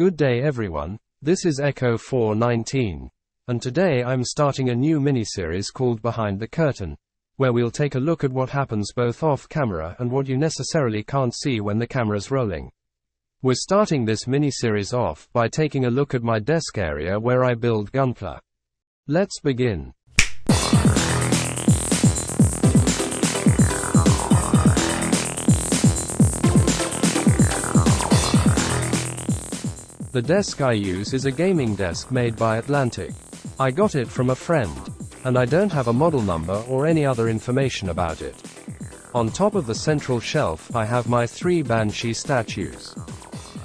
Good day everyone, this is Echo 419, and today I'm starting a new mini-series called Behind the Curtain, where we'll take a look at what happens both off camera and what you necessarily can't see when the camera's rolling. We're starting this mini-series off by taking a look at my desk area where I build Gunpla. Let's begin. The desk I use is a gaming desk made by Atlantic. I got it from a friend, and I don't have a model number or any other information about it. On top of the central shelf I have my 3 Banshee statues.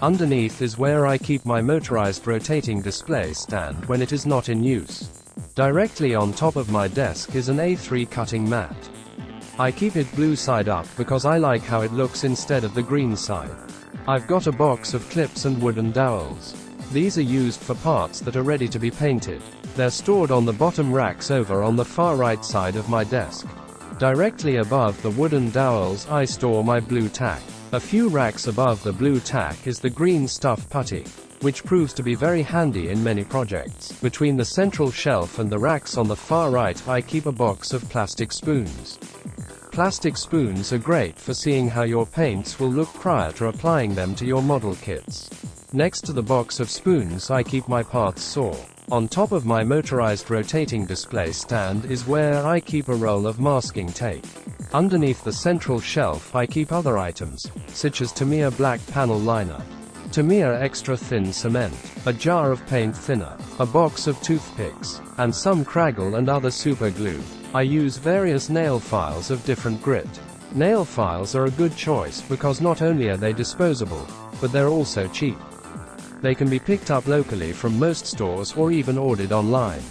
Underneath is where I keep my motorized rotating display stand when it is not in use. Directly on top of my desk is an A3 cutting mat. I keep it blue side up because I like how it looks instead of the green side. I've got a box of clips and wooden dowels. These are used for parts that are ready to be painted. They're stored on the bottom racks over on the far right side of my desk. Directly above the wooden dowels I store my blue tack. A few racks above the blue tack is the green stuff putty, which proves to be very handy in many projects. Between the central shelf and the racks on the far right I keep a box of plastic spoons. Plastic spoons are great for seeing how your paints will look prior to applying them to your model kits. Next to the box of spoons I keep my parts saw. On top of my motorized rotating display stand is where I keep a roll of masking tape. Underneath the central shelf I keep other items, such as Tamiya black panel liner, Tamiya extra thin cement, a jar of paint thinner, a box of toothpicks, and some Craggle and other super glue. I use various nail files of different grit. Nail files are a good choice because not only are they disposable, but they're also cheap. They can be picked up locally from most stores or even ordered online.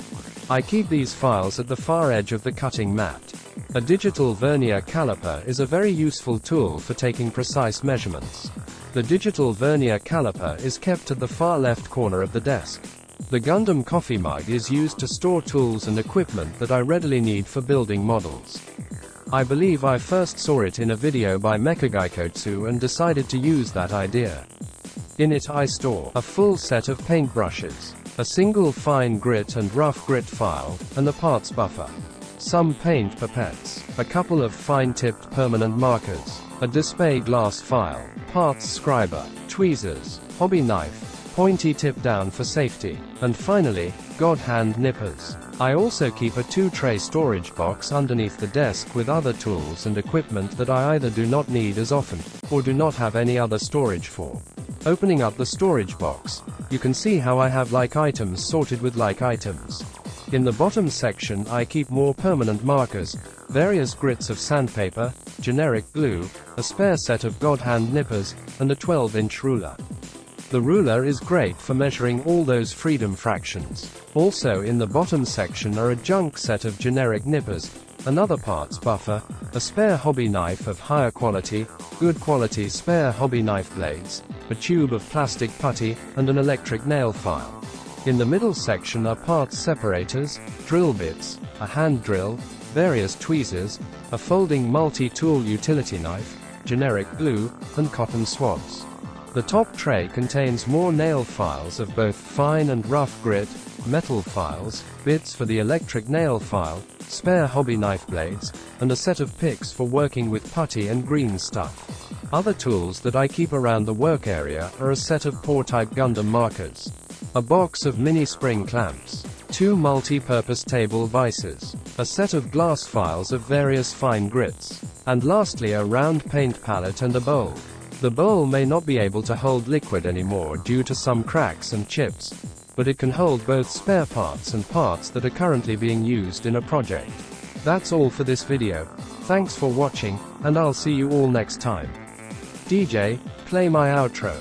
I keep these files at the far edge of the cutting mat. A digital vernier caliper is a very useful tool for taking precise measurements. The digital vernier caliper is kept at the far left corner of the desk. The Gundam coffee mug is used to store tools and equipment that I readily need for building models. I believe I first saw it in a video by Mechagaikotsu and decided to use that idea. In it I store a full set of paintbrushes, a single fine grit and rough grit file, and a parts buffer, some paint pipettes, a couple of fine-tipped permanent markers, a display glass file, parts scriber, tweezers, hobby knife, pointy tip down for safety, and finally, God hand nippers. I also keep a 2-tray storage box underneath the desk with other tools and equipment that I either do not need as often, or do not have any other storage for. Opening up the storage box, you can see how I have like items sorted with like items. In the bottom section I keep more permanent markers, various grits of sandpaper, generic glue, a spare set of God hand nippers, and a 12-inch ruler. The ruler is great for measuring all those freedom fractions. Also in the bottom section are a junk set of generic nippers, another parts buffer, a spare hobby knife of higher quality, good quality spare hobby knife blades, a tube of plastic putty, and an electric nail file. In the middle section are parts separators, drill bits, a hand drill, various tweezers, a folding multi-tool utility knife, generic glue, and cotton swabs. The top tray contains more nail files of both fine and rough grit, metal files, bits for the electric nail file, spare hobby knife blades, and a set of picks for working with putty and green stuff. Other tools that I keep around the work area are a set of POR-type Gundam markers, a box of mini spring clamps, 2 multi-purpose table vices, a set of glass files of various fine grits, and lastly a round paint palette and a bowl. The bowl may not be able to hold liquid anymore due to some cracks and chips, but it can hold both spare parts and parts that are currently being used in a project. That's all for this video. Thanks for watching, and I'll see you all next time. DJ, play my outro.